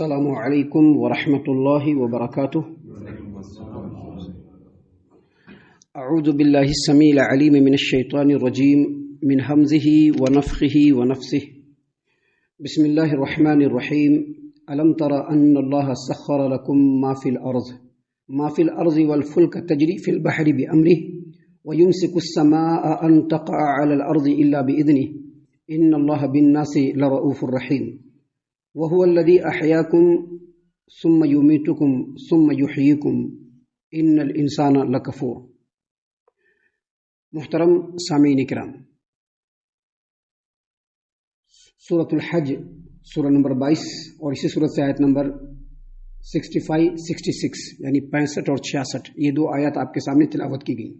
السلام علیکم ورحمۃ اللہ وبرکاتہ۔ اعوذ باللہ السمیع العلیم من الشیطان الرجیم من حمزہ ونفخہ ونفثہ۔ بسم اللہ الرحمن الرحیم۔ الم تر ان اللہ سخر لکم ما فی الارض والفلک تجری فی البحر بامرہ ویمسک السماء ان تقع علی الارض الا باذنہ ان اللہ بالناس لرؤوف رحیم۔ وهو الذي أحياكم ثم يميتكم ثم يحييكم إن الإنسان لكفور۔ محترم سامعین کرام، سورۃ الحج سورہ نمبر 22 اور اسی سورت سے آیت نمبر 65-66 یعنی 65 اور 66 یہ دو آیات آپ کے سامنے تلاوت کی گئی۔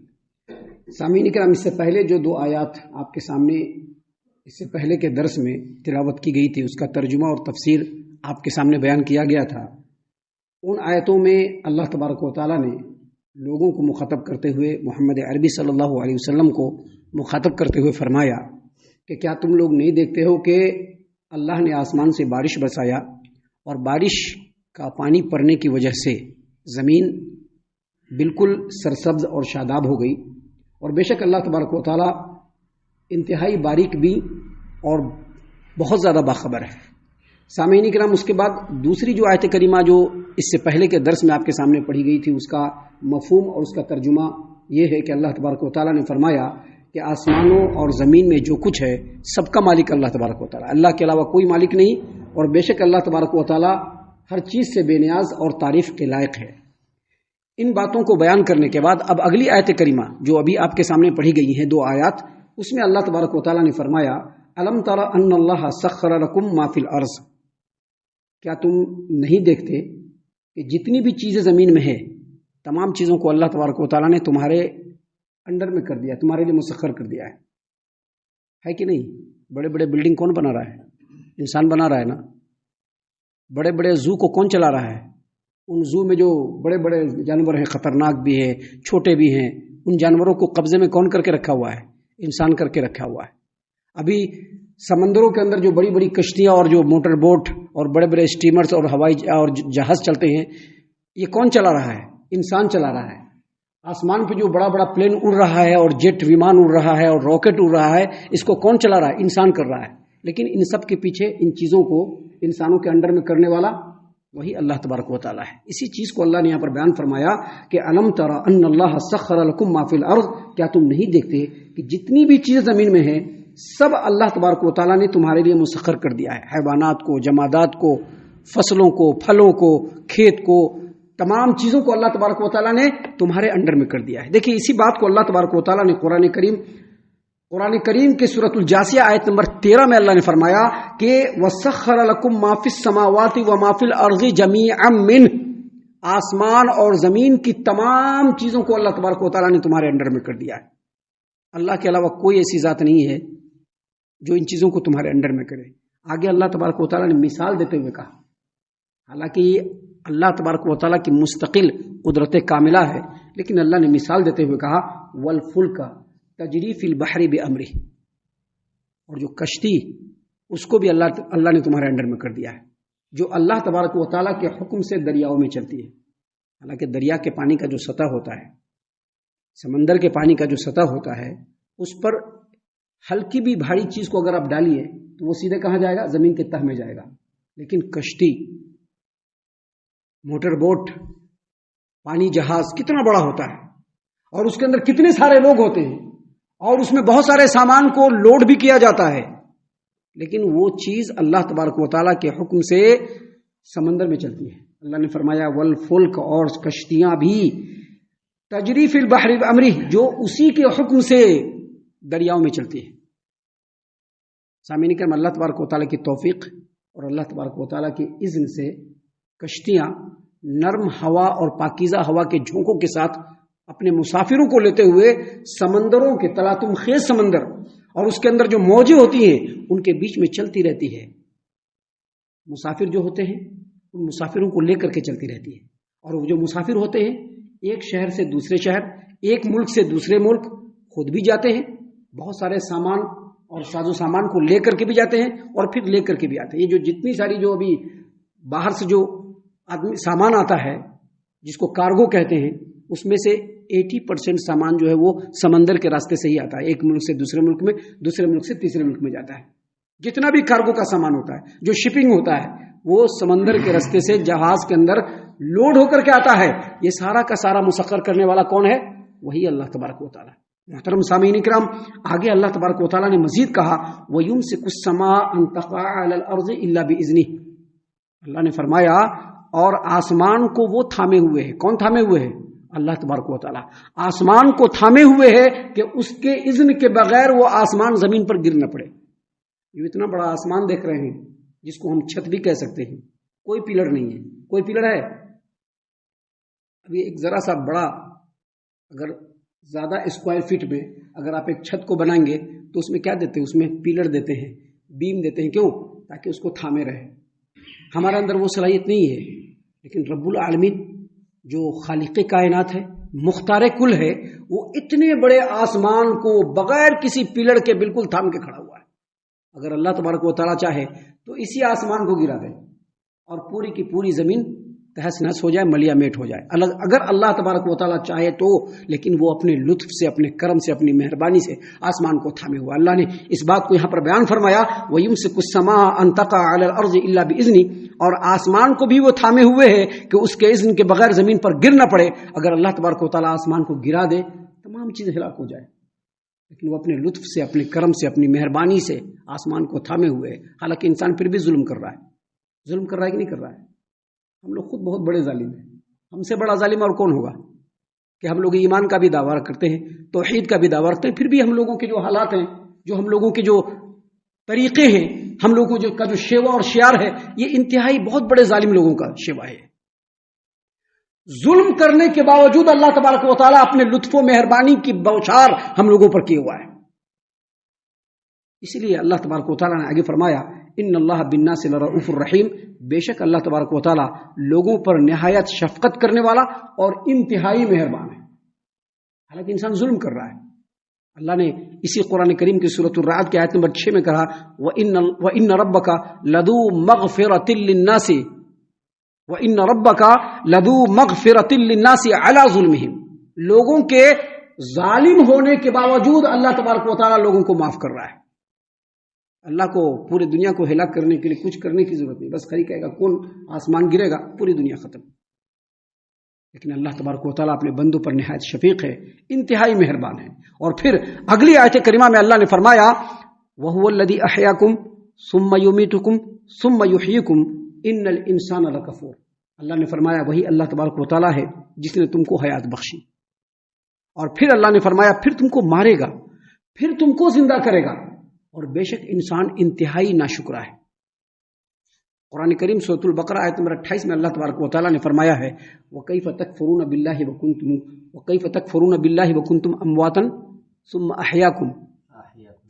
سامعین کرام، اس سے پہلے جو دو آیات آپ کے سامنے اس سے پہلے کے درس میں تلاوت کی گئی تھی، اس کا ترجمہ اور تفسیر آپ کے سامنے بیان کیا گیا تھا۔ ان آیتوں میں اللہ تبارک و تعالیٰ نے لوگوں کو مخاطب کرتے ہوئے، محمد عربی صلی اللہ علیہ وسلم کو مخاطب کرتے ہوئے فرمایا کہ کیا تم لوگ نہیں دیکھتے ہو کہ اللہ نے آسمان سے بارش برسایا اور بارش کا پانی پڑنے کی وجہ سے زمین بالکل سرسبز اور شاداب ہو گئی، اور بے شک اللہ تبارک و تعالیٰ انتہائی باریک بھی اور بہت زیادہ باخبر ہے۔ سامعین کرام، اس کے بعد دوسری جو آیت کریمہ جو اس سے پہلے کے درس میں آپ کے سامنے پڑھی گئی تھی، اس کا مفہوم اور اس کا ترجمہ یہ ہے کہ اللہ تبارک و تعالیٰ نے فرمایا کہ آسمانوں اور زمین میں جو کچھ ہے سب کا مالک اللہ تبارک و تعالیٰ، اللہ کے علاوہ کوئی مالک نہیں، اور بے شک اللہ تبارک و تعالیٰ ہر چیز سے بے نیاز اور تعریف کے لائق ہے۔ ان باتوں کو بیان کرنے کے بعد اب اگلی آیت کریمہ جو ابھی آپ کے سامنے پڑھی گئی ہیں، دو آیات، اس میں اللہ تبارک و تعالیٰ نے فرمایا الم تر ان اللہ سخر لکم ما فی الارض، کیا تم نہیں دیکھتے کہ جتنی بھی چیزیں زمین میں ہے تمام چیزوں کو اللہ تبارک و تعالیٰ نے تمہارے انڈر میں کر دیا، تمہارے لیے مسخر کر دیا ہے کہ نہیں؟ بڑے بڑے بلڈنگ کون بنا رہا ہے؟ انسان بنا رہا ہے نا۔ بڑے بڑے زو کو کون چلا رہا ہے؟ ان زو میں جو بڑے بڑے جانور ہیں، خطرناک بھی ہیں، چھوٹے بھی ہیں، ان جانوروں کو قبضے میں کون کر کے رکھا ہوا ہے؟ انسان کر کے رکھا ہوا ہے۔ ابھی سمندروں کے اندر جو بڑی بڑی کشتیاں اور جو موٹر بوٹ اور بڑے بڑے اسٹیمرز اور ہوائی اور جہاز چلتے ہیں، یہ کون چلا رہا ہے؟ انسان چلا رہا ہے۔ آسمان پہ جو بڑا بڑا پلین اڑ رہا ہے اور جیٹ ومان اڑ رہا ہے اور راکٹ اڑ رہا ہے، اس کو کون چلا رہا ہے؟ انسان کر رہا ہے۔ لیکن ان سب کے پیچھے ان چیزوں کو انسانوں کے انڈر میں کرنے والا وہی اللہ تبارک و تعالیٰ ہے۔ اسی چیز کو اللہ نے یہاں پر بیان فرمایا کہ الم تر ان اللہ سخر لکم ما فی الارض، کیا تم نہیں دیکھتے کہ جتنی بھی چیز زمین میں ہے سب اللہ تبارک و تعالیٰ نے تمہارے لیے مسخر کر دیا ہے، حیوانات کو، جمادات کو، فصلوں کو، پھلوں کو، کھیت کو، تمام چیزوں کو اللہ تبارک و تعالیٰ نے تمہارے انڈر میں کر دیا ہے۔ دیکھیں، اسی بات کو اللہ تبارک و تعالیٰ نے قرآن کریم کے سورۃ الجاثیہ آیت نمبر 13 میں اللہ نے فرمایا کہ وَسَخَّرَ لَكُم مَّا فِي السَّمَاوَاتِ وَمَا فِي الْأَرْضِ جَمِيعًا مِّنْهُ، آسمان اور زمین کی تمام چیزوں کو اللہ تبارک و تعالیٰ نے تمہارے انڈر میں کر دیا ہے۔ اللہ کے علاوہ کوئی ایسی ذات نہیں ہے جو ان چیزوں کو تمہارے انڈر میں کرے۔ آگے اللہ تبارک و تعالیٰ نے مثال دیتے ہوئے کہا، حالانکہ یہ اللہ تبارک و تعالیٰ کی مستقل قدرت کاملہ ہے، لیکن اللہ نے مثال دیتے ہوئے کہا وَالْفُلْكَ تجری فی البحر بامرہ، اور جو کشتی اس کو بھی اللہ نے تمہارے انڈر میں کر دیا ہے، جو اللہ تبارک و تعالیٰ کے حکم سے دریاؤں میں چلتی ہے۔ حالانکہ دریا کے پانی کا جو سطح ہوتا ہے، سمندر کے پانی کا جو سطح ہوتا ہے، اس پر ہلکی بھی بھاری چیز کو اگر آپ ڈالیے تو وہ سیدھے کہاں جائے گا؟ زمین کے تہ میں جائے گا۔ لیکن کشتی، موٹر بوٹ، پانی جہاز کتنا بڑا ہوتا ہے، اور اس کے اندر کتنے سارے لوگ ہوتے ہیں، اور اس میں بہت سارے سامان کو لوڈ بھی کیا جاتا ہے، لیکن وہ چیز اللہ تبارک و تعالیٰ کے حکم سے سمندر میں چلتی ہے۔ اللہ نے فرمایا والفلک، اور کشتیاں بھی تجری فی البحر بامرہ، جو اسی کے حکم سے دریاؤں میں چلتی ہے۔ سامعین کرام، اللہ تبارک و تعالیٰ کی توفیق اور اللہ تبارک و تعالیٰ کے اذن سے کشتیاں نرم ہوا اور پاکیزہ ہوا کے جھونکوں کے ساتھ اپنے مسافروں کو لیتے ہوئے سمندروں کے تلاطم خیز سمندر اور اس کے اندر جو موجیں ہوتی ہیں ان کے بیچ میں چلتی رہتی ہے۔ مسافر جو ہوتے ہیں ان مسافروں کو لے کر کے چلتی رہتی ہے، اور وہ جو مسافر ہوتے ہیں ایک شہر سے دوسرے شہر، ایک ملک سے دوسرے ملک خود بھی جاتے ہیں، بہت سارے سامان اور ساز و سامان کو لے کر کے بھی جاتے ہیں اور پھر لے کر کے بھی آتے ہیں۔ یہ جو جتنی ساری جو ابھی باہر سے جو آدمی سامان آتا ہے جس کو کارگو کہتے ہیں، اس میں سے 80% سامان جو ہے وہ سمندر کے راستے سے ہی آتا ہے، ایک ملک سے دوسرے ملک میں، دوسرے ملک سے تیسرے ملک میں جاتا ہے۔ جتنا بھی کارگو کا سامان ہوتا ہے، جو شپنگ ہوتا ہے، وہ سمندر کے راستے سے جہاز کے اندر لوڈ ہو کر کے آتا ہے۔ یہ سارا کا سارا مسخر کرنے والا کون ہے؟ وہی اللہ تبارک و تعالیٰ۔ محترم سامعین کرام، آگے اللہ تبارک و تعالیٰ نے مزید کہا وَيُمْسِكُ السَّمَاءَ أَن تَقَعَ عَلَى الْأَرْضِ إِلَّا بِإِذْنِهِ، اللہ نے فرمایا اور آسمان کو وہ تھامے ہوئے ہے۔ کون تھامے ہوئے ہے؟ اللہ تبارک و تعالیٰ آسمان کو تھامے ہوئے ہے کہ اس کے اذن کے بغیر وہ آسمان زمین پر گر نہ پڑے۔ یہ اتنا بڑا آسمان دیکھ رہے ہیں جس کو ہم چھت بھی کہہ سکتے ہیں، کوئی پلر نہیں ہے۔ کوئی پلر ہے؟ ابھی ایک ذرا سا بڑا، اگر زیادہ اسکوائر فٹ میں اگر آپ ایک چھت کو بنائیں گے تو اس میں کیا دیتے ہیں؟ اس میں پلر دیتے ہیں، بیم دیتے ہیں۔ کیوں؟ تاکہ اس کو تھامے رہے۔ ہمارے اندر وہ صلاحیت نہیں ہے، لیکن رب العالمین جو خالق کائنات ہے، مختار کل ہے، وہ اتنے بڑے آسمان کو بغیر کسی پلڑ کے بالکل تھام کے کھڑا ہوا ہے۔ اگر اللہ تبارک و تعالیٰ چاہے تو اسی آسمان کو گرا دے اور پوری کی پوری زمین تہس نہس ہو جائے، ملیا میٹ ہو جائے، اگر اللہ تبارک و تعالیٰ چاہے تو۔ لیکن وہ اپنے لطف سے، اپنے کرم سے، اپنی مہربانی سے آسمان کو تھامے ہوا۔ اللہ نے اس بات کو یہاں پر بیان فرمایا وَيُمْسِكُ السَّمَاءَ أَن تَقَعَ عَلَى الْأَرْضِ إِلَّا بِإِذْنِهِ، اور آسمان کو بھی وہ تھامے ہوئے ہے کہ اس کے اذن کے بغیر زمین پر گر نہ پڑے۔ اگر اللہ تبارک و تعالیٰ آسمان کو گرا دے تمام چیزیں ہلاک ہو جائے، لیکن وہ اپنے لطف سے، اپنے کرم سے، اپنی مہربانی سے آسمان کو تھامے ہوئے ہے۔ حالانکہ انسان پھر بھی ظلم کر رہا ہے۔ ظلم کر رہا ہے کہ نہیں کر رہا ہے؟ ہم لوگ خود بہت بڑے ظالم ہیں۔ ہم سے بڑا ظالم اور کون ہوگا؟ کہ ہم لوگ ایمان کا بھی دعویٰ کرتے ہیں، توحید کا بھی دعویٰ کرتے ہیں، پھر بھی ہم لوگوں کے جو حالات ہیں، جو ہم لوگوں کے جو طریقے ہیں، ہم لوگوں کا جو شیوا اور شعار ہے، یہ انتہائی بہت بڑے ظالم لوگوں کا شیوا ہے۔ ظلم کرنے کے باوجود اللہ تبارک و تعالیٰ اپنے لطف و مہربانی کی بوچھار ہم لوگوں پر کیے ہوا ہے۔ اسی لیے اللہ تبارک و تعالیٰ نے آگے فرمایا ان اللہ بالناس لرؤوف الرحیم، بے شک اللہ تبارک و تعالیٰ لوگوں پر نہایت شفقت کرنے والا اور انتہائی مہربان ہے۔ حالانکہ انسان ظلم کر رہا ہے۔ اللہ نے اسی قرآن کریم کی سورۃ الرعد کی آیت نمبر 6 میں کہا وَإِنَّ رَبَّكَ لَذُو مَغْفِرَةٍ لِلنَّاسِ وَإِنَّ رَبَّكَ لَذُو مَغْفِرَةٍ لِلنَّاسِ عَلَى ظُلْمِهِمْ، لوگوں کے ظالم ہونے کے باوجود اللہ تبارک و تعالیٰ لوگوں کو معاف کر رہا ہے۔ اللہ کو پوری دنیا کو ہلاک کرنے کے لیے کچھ کرنے کی ضرورت نہیں، بس خالی کہے گا کون آسمان گرے گا، پوری دنیا ختم۔ لیکن اللہ تبارک و تعالیٰ اپنے بندوں پر نہایت شفیق ہے، انتہائی مہربان ہے۔ اور پھر اگلی آیت کریمہ میں اللہ نے فرمایا وَهُوَ الَّذِي أَحْيَاكُمْ ثُمَّ يُمِيتُكُمْ ثُمَّ يُحْيِيكُمْ إِنَّ الْإِنسَانَ لَكَفُورٌ، اللہ نے فرمایا وہی اللہ تبارک و تعالیٰ ہے جس نے تم کو حیات بخشی، اور پھر اللہ نے فرمایا پھر تم کو مارے گا، پھر تم کو زندہ کرے گا، اور بے شک انسان انتہائی ناشکرا ہے۔ قرآن کریم سورۃ البقرہ آیت نمبر 28 میں اللہ تبارک و تعالیٰ نے فرمایا ہے وَكَيْفَ تَكْفُرُونَ بِاللَّهِ وَكُنْتُمْ أَمْوَاتًا ثُمَّ أَحْيَاكُمْ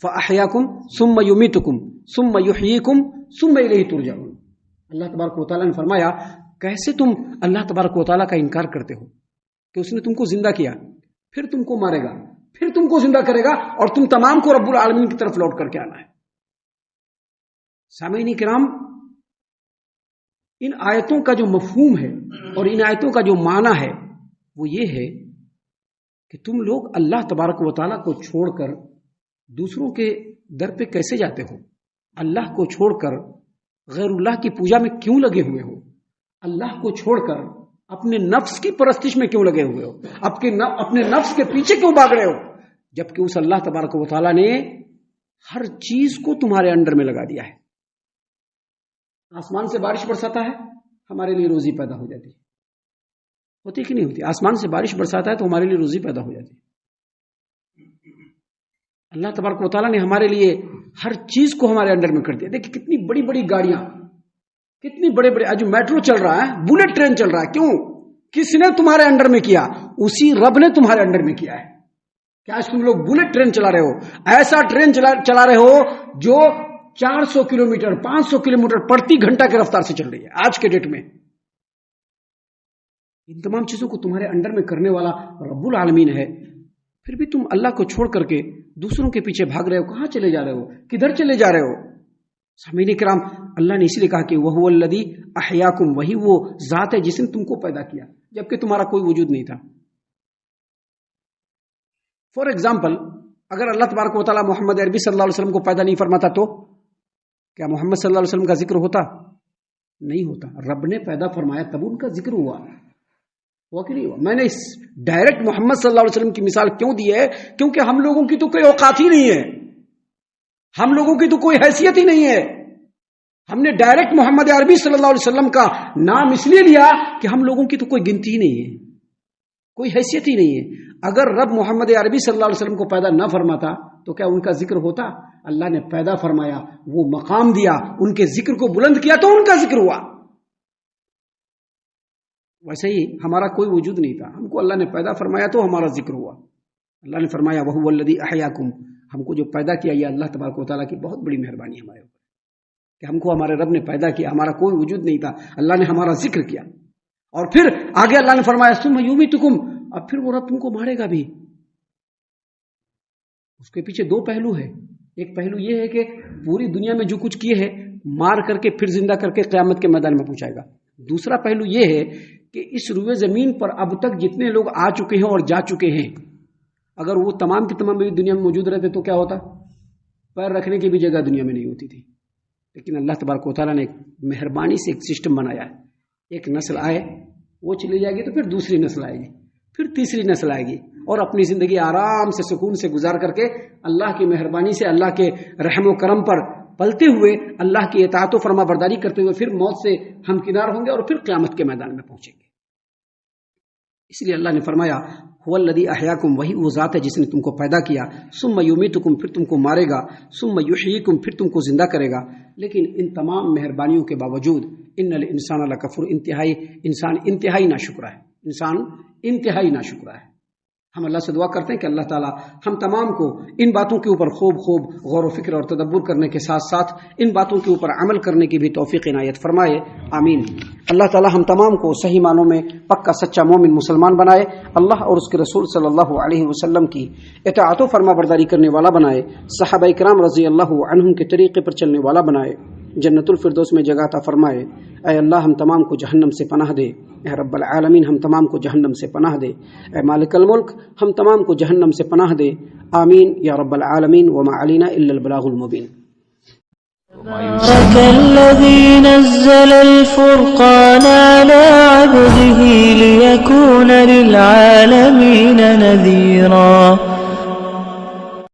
فَأَحْيَاكُمْ ثُمَّ يُمِيتُكُمْ ثُمَّ يُحْيِيكُمْ ثُمَّ إِلَيْهِ تُرْجَعُونَ، اللہ تبارک و تعالیٰ نے فرمایا کیسے تم اللہ تبارک و تعالیٰ کا انکار کرتے ہو کہ اس نے تم کو زندہ کیا، پھر تم کو مارے گا، پھر تم کو زندہ کرے گا، اور تم تمام کو رب العالمین کی طرف لوٹ کر کے آنا ہے۔ سامعین کرام، ان آیتوں کا جو مفہوم ہے اور ان آیتوں کا جو معنی ہے وہ یہ ہے کہ تم لوگ اللہ تبارک و تعالیٰ کو چھوڑ کر دوسروں کے در پہ کیسے جاتے ہو؟ اللہ کو چھوڑ کر غیر اللہ کی پوجا میں کیوں لگے ہوئے ہو؟ اللہ کو چھوڑ کر اپنے نفس کی پرستش میں کیوں لگے ہوئے ہو؟ اپنے نفس کے پیچھے کیوں بھاگ رہے ہو؟ جبکہ اس اللہ تبارک و تعالیٰ نے ہر چیز کو تمہارے انڈر میں لگا دیا ہے۔ آسمان سے بارش برساتا ہے، ہمارے لیے روزی پیدا ہو جاتی ہے، ہوتی کہ نہیں ہوتی؟ آسمان سے بارش برساتا ہے تو ہمارے لیے روزی پیدا ہو جاتی ہے۔ اللہ تبارک و تعالیٰ نے ہمارے لیے ہر چیز کو ہمارے انڈر میں کر دیا۔ دیکھیں کتنی بڑی بڑی گاڑیاں، کتنی بڑے بڑے، آج میٹرو چل رہا ہے، بلٹ ٹرین چل رہا ہے، کیوں؟ کس نے تمہارے انڈر میں کیا؟ اسی رب نے تمہارے انڈر میں کیا ہے۔ کہ آج تم لوگ بلٹ ٹرین چلا رہے ہو، ایسا ٹرین چلا رہے ہو جو 400 کلومیٹر 500 کلومیٹر پرتی گھنٹہ کی رفتار سے چل رہی ہے آج کے ڈیٹ میں۔ ان تمام چیزوں کو تمہارے انڈر میں کرنے والا رب العالمین ہے، پھر بھی تم اللہ کو چھوڑ کر کے دوسروں کے پیچھے بھاگ رہے ہو۔ کہاں چلے جا رہے ہو؟ کدھر چلے جا رہے ہو؟ سامعین کرام، اللہ نے اس لیے کہا کہ وہو الذی احیاکم، وہی وہ ذات ہے جس نے تم کو پیدا کیا جبکہ تمہارا کوئی وجود نہیں تھا. فار ایگزامپل، اگر اللہ تبارک و تعالیٰ محمد عربی صلی اللہ علیہ وسلم کو پیدا نہیں فرماتا تو کیا محمد صلی اللہ علیہ وسلم کا ذکر ہوتا؟ نہیں ہوتا. رب نے پیدا فرمایا تب ان کا ذکر ہوا کہ نہیں ہوا؟ میں نے اس ڈائریکٹ محمد صلی اللہ علیہ وسلم کی مثال کیوں دی ہے؟ کیونکہ ہم لوگوں کی تو کوئی اوقات ہی نہیں ہے، ہم لوگوں کی تو کوئی حیثیت ہی نہیں ہے. ہم نے ڈائریکٹ محمد عربی صلی اللہ علیہ وسلم کا نام اس لیے لیا کہ ہم لوگوں کی تو کوئی گنتی ہی نہیں ہے، کوئی حیثیت ہی نہیں ہے. اگر رب محمد عربی صلی اللہ علیہ وسلم کو پیدا نہ فرماتا تو کیا ان کا ذکر ہوتا؟ اللہ نے پیدا فرمایا، وہ مقام دیا، ان کے ذکر کو بلند کیا تو ان کا ذکر ہوا. ویسے ہی ہمارا کوئی وجود نہیں تھا، ہم کو اللہ نے پیدا فرمایا تو ہمارا ذکر ہوا. اللہ نے فرمایا وہو الذی احیاکم، ہم کو جو پیدا کیا یہ اللہ تبارک و تعالیٰ کی بہت بڑی مہربانی ہمارے اوپر کہ ہم کو ہمارے رب نے پیدا کیا، ہمارا کوئی وجود نہیں تھا، اللہ نے ہمارا ذکر کیا. اور پھر آگے اللہ نے فرمایا ثم یمیتکم، اب پھر وہ رب تم کو مارے گا بھی. اس کے پیچھے دو پہلو ہے. ایک پہلو یہ ہے کہ پوری دنیا میں جو کچھ کیے ہے مار کر کے پھر زندہ کر کے قیامت کے میدان میں پہنچائے گا. دوسرا پہلو یہ ہے کہ اس روئے زمین پر اب تک جتنے لوگ آ چکے ہیں اور جا چکے ہیں، اگر وہ تمام کی تمام دنیا میں موجود رہتے تو کیا ہوتا؟ پیر رکھنے کی بھی جگہ دنیا میں نہیں ہوتی تھی. لیکن اللہ تبارک و تعالیٰ نے ایک مہربانی سے ایک سسٹم بنایا ہے. ایک نسل آئے، وہ چلی جائے گی تو پھر دوسری نسل آئے گی، پھر تیسری نسل آئے گی، اور اپنی زندگی آرام سے سکون سے گزار کر کے اللہ کی مہربانی سے، اللہ کے رحم و کرم پر پلتے ہوئے، اللہ کی اطاعت و فرما برداری کرتے ہوئے پھر موت سے ہمکنار ہوں گے اور پھر قیامت کے میدان میں پہنچیں گے. اس لیے اللہ نے فرمایا هو الذی احیاکم، وہی وہ ذات ہے جس نے تم کو پیدا کیا، ثم یمیتکم، پھر تم کو مارے گا، ثم یحییکم، پھر تم کو زندہ کرے گا. لیکن ان تمام مہربانیوں کے باوجود ان الانسان لکفور، انسان انتہائی ناشکرا ہے، انسان انتہائی ناشکرا ہے. ہم اللہ سے دعا کرتے ہیں کہ اللہ تعالی ہم تمام کو ان باتوں کے اوپر خوب غور و فکر اور تدبر کرنے کے ساتھ ساتھ ان باتوں کے اوپر عمل کرنے کی بھی توفیق عنایت فرمائے، آمین. اللہ تعالی ہم تمام کو صحیح معنوں میں پکا سچا مومن مسلمان بنائے، اللہ اور اس کے رسول صلی اللہ علیہ وسلم کی اطاعت و فرما برداری کرنے والا بنائے، صحابہ کرام رضی اللہ عنہم کے طریقے پر چلنے والا بنائے، جنت الفردوس میں جگہ عطا فرمائے. اے اللہ ہم تمام کو جہنم سے پناہ دے، اے رب العالمین ہم تمام کو جہنم سے پناہ دے، اے مالک الملک ہم تمام کو جہنم سے پناہ دے، آمین یا رب العالمین. وما علینا الا البلاغ المبین. تبارك الذي نزل الفرقان على عبده ليكون للعالمين نذيرا.